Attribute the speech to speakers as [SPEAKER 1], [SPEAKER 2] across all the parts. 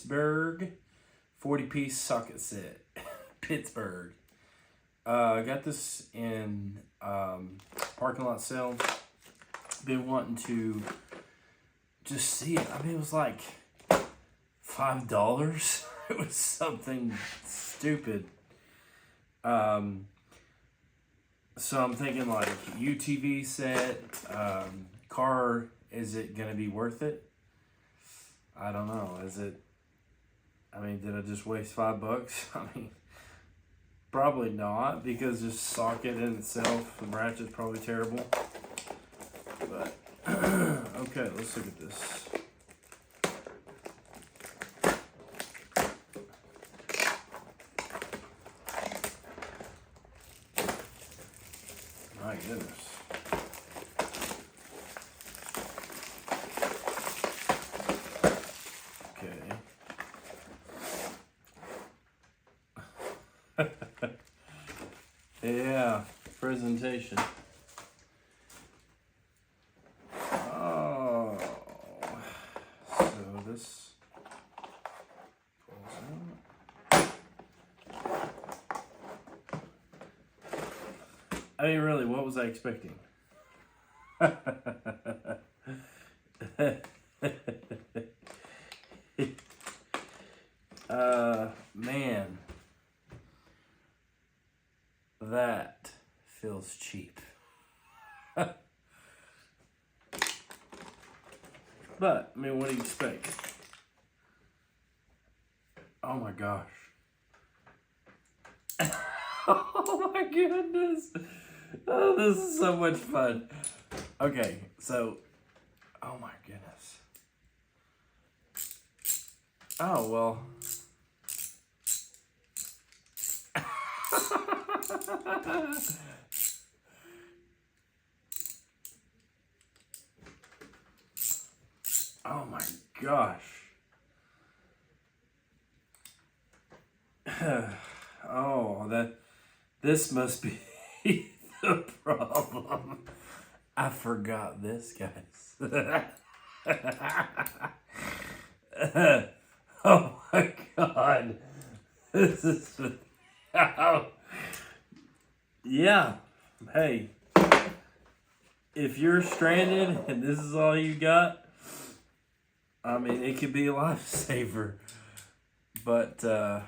[SPEAKER 1] Pittsburgh 40-piece socket set. Pittsburgh. I got this in parking lot sale. Been wanting to just see it. I mean, it was like $5. It was something stupid. So I'm thinking like UTV set, car, is it gonna be worth it? I don't know. Is it? I mean, did I just waste $5? I mean, probably not, because this socket in itself, the ratchet's probably terrible. But okay, let's look at this. My goodness. Yeah, presentation. Oh, so this pulls out. I mean, really, what was I expecting? Man. That feels cheap. But, I mean, what do you expect? Oh my gosh. Oh my goodness. Oh, this is so much fun. Okay, so, oh my goodness. Oh, well. Oh my gosh. Oh, this must be the problem. I forgot this, guys. Oh my god. This is oh. Yeah. Hey. If you're stranded and this is all you got, I mean, it could be a lifesaver. But oh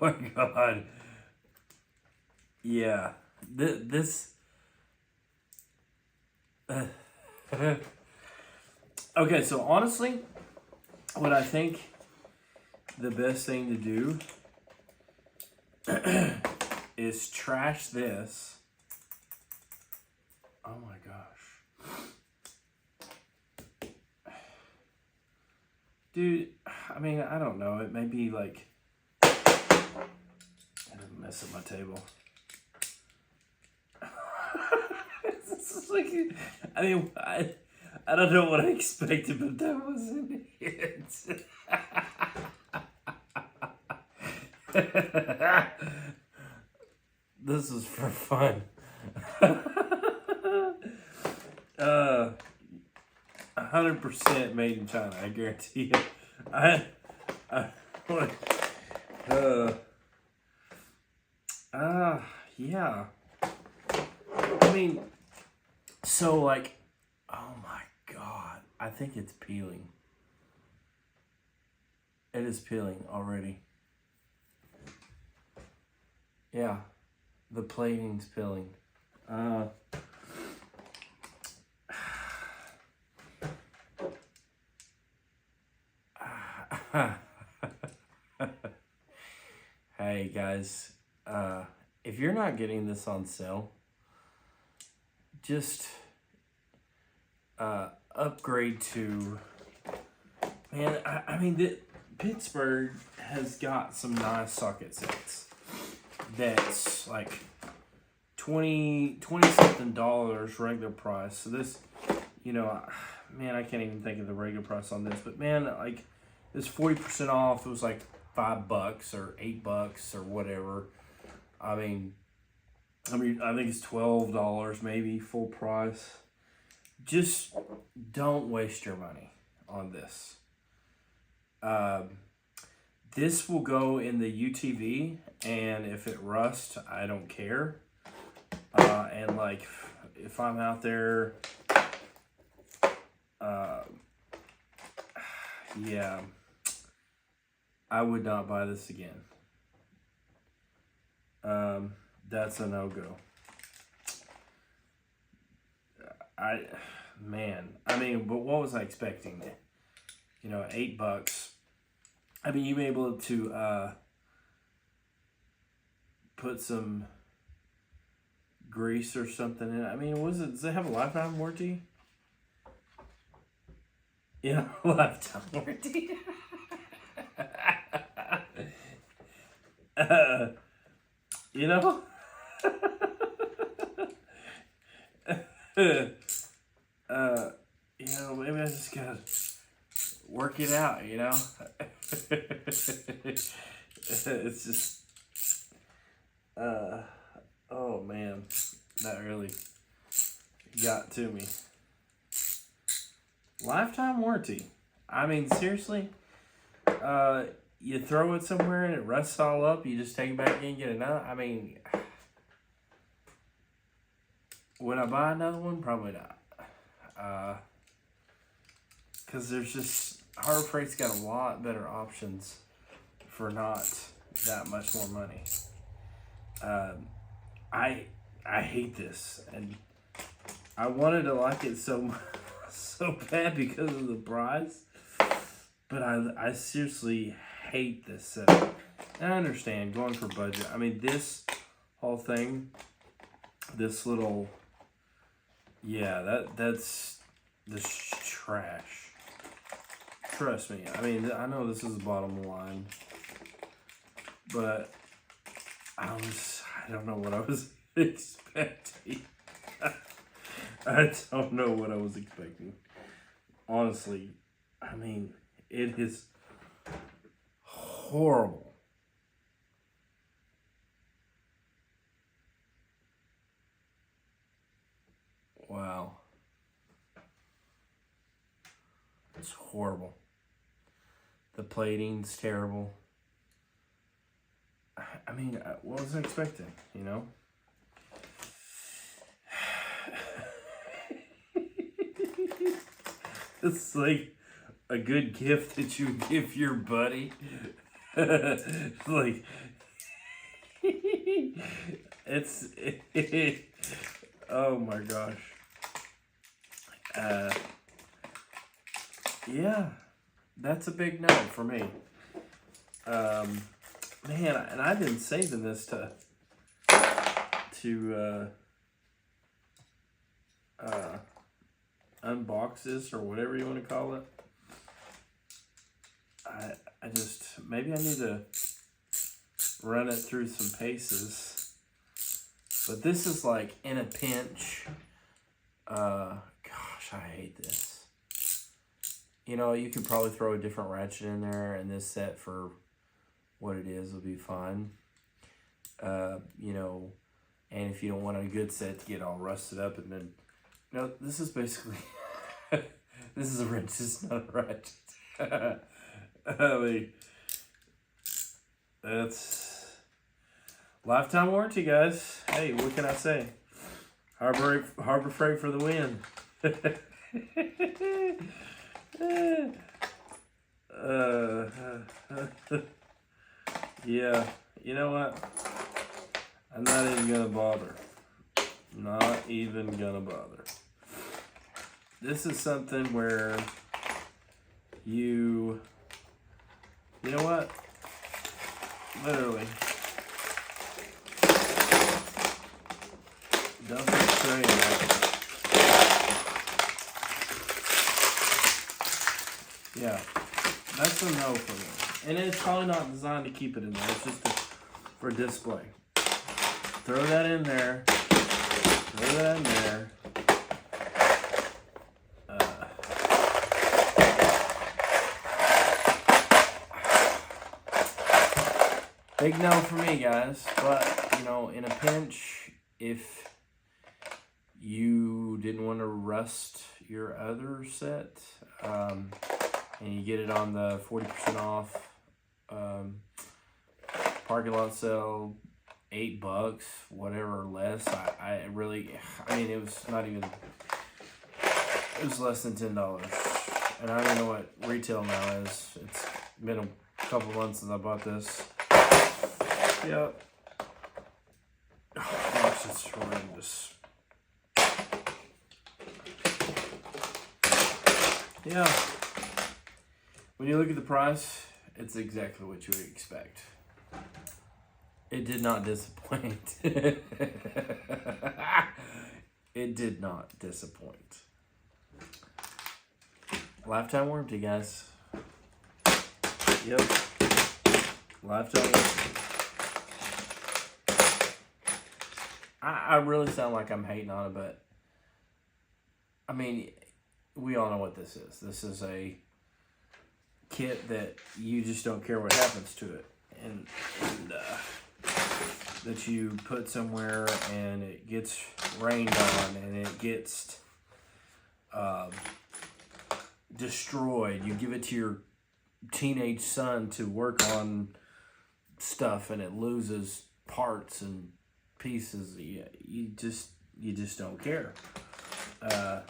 [SPEAKER 1] my god. Yeah. This okay, so honestly, what I think the best thing to do is trash this. Oh my gosh. Dude, I mean, I don't know. It may be like, I didn't mess up my table. This is like, I mean, I don't know what I expected, but that wasn't it. This is for fun. 100% made in China, I guarantee you. Yeah. I mean, so like, oh my god, I think it's peeling. It is peeling already. Yeah, the plating's peeling. Hey guys, if you're not getting this on sale, just upgrade to, man, I mean, Pittsburgh has got some nice socket sets that's like $20 something regular price. So this, you know, man, I can't even think of the regular price on this, but man, like, it's 40% off. It was like $5 or $8 or whatever. I mean, I think it's $12 maybe full price. just don't waste your money on this. This will go in the UTV, and if it rusts, I don't care. And like, if I'm out there, yeah, I would not buy this again. That's a no-go. I mean, but what was I expecting? You know, $8. I mean, you be able to put some grease or something in it. I mean, does it have a lifetime warranty? Yeah, lifetime warranty. You know? You know, maybe I just gotta work it out, you know? It's just, oh man, that really got to me. Lifetime warranty. I mean, seriously, you throw it somewhere and it rusts all up, you just take it back in and get another. I mean, would I buy another one? Probably not. Because there's just, Harbor Freight's got a lot better options for not that much more money. I hate this, and I wanted to like it so bad because of the price, but I seriously hate this setup. And I understand going for budget. I mean, this whole thing, this little, yeah, that's trash. Trust me. I mean, I know this is the bottom line, but I don't know what I was expecting. I don't know what I was expecting. Honestly, I mean, it is horrible. Wow. It's horrible. The plating's terrible. I mean, what was I expecting, you know? It's like a good gift that you give your buddy. Like, oh my gosh. Yeah, that's a big no for me. Man, and I've been saving this to unbox this or whatever you want to call it. I just, maybe I need to run it through some paces. But this is like in a pinch. Gosh, I hate this. You know, you could probably throw a different ratchet in there, and this set for what it is will be fine. You know, and if you don't want a good set to get all rusted up, and then, you know, this is basically, this is a wrench, it's not a ratchet. I mean, that's lifetime warranty, guys. Hey, what can I say? Harbor Freight for the win. Yeah, you know what? I'm not even gonna bother. Not even gonna bother. This is something where you know what? Literally. Doesn't say that. Yeah, that's a no for me. And it's probably not designed to keep it in there. It's just for display. Throw that in there. Throw that in there. Big no for me, guys. But, you know, in a pinch, if you didn't want to rust your other set, and you get it on the 40% off parking lot sale, $8, whatever, less. I mean, it was not even, it was less than $10. And I don't know what retail now is. It's been a couple months since I bought this. Yep. Oh gosh, it's horrendous. Yeah. When you look at the price, it's exactly what you would expect. It did not disappoint. It did not disappoint. Lifetime warranty, guys. Yep. Lifetime warranty. I really sound like I'm hating on it, but I mean, we all know what this is. This is a kit that you just don't care what happens to it, and that you put somewhere and it gets rained on and it gets destroyed. You give it to your teenage son to work on stuff and it loses parts and pieces. You just don't care.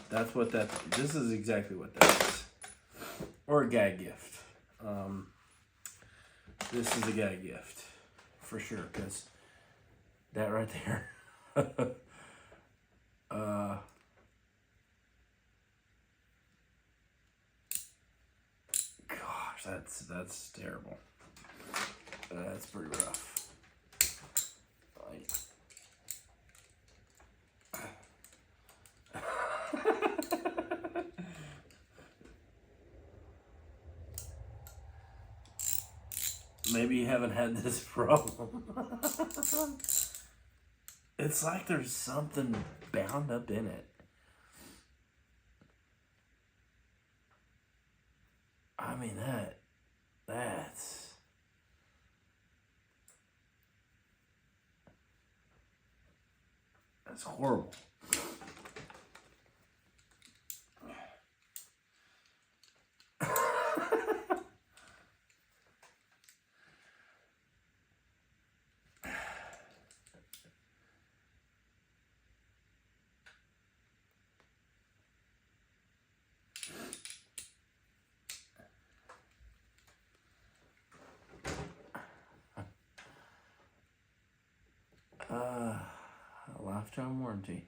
[SPEAKER 1] That's what this is exactly what that is. Or a gag gift. This is a gag gift for sure, because that right there. Gosh, that's terrible. That's pretty rough. Maybe you haven't had this problem. It's like there's something bound up in it. I mean, that's horrible. A lifetime warranty.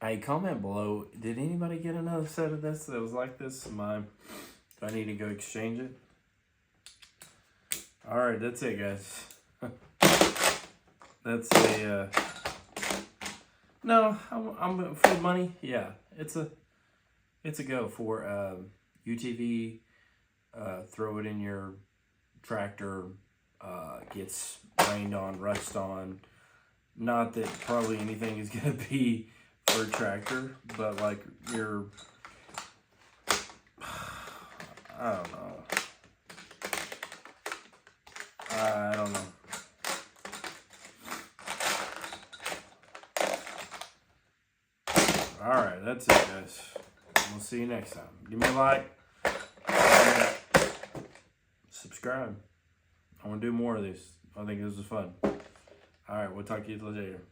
[SPEAKER 1] Hey, comment below. Did anybody get another set of this that was like this? Do I need to go exchange it? All right, that's it, guys. That's a no. I'm for money. Yeah, it's a go for UTV. Throw it in your tractor. Gets rained on, rust on. Not that probably anything is gonna be for a tractor, but like your, I don't know. I don't know. All right, that's it, guys. We'll see you next time. Give me a like. Subscribe. I want to do more of these. I think this is fun. All right, we'll talk to you later.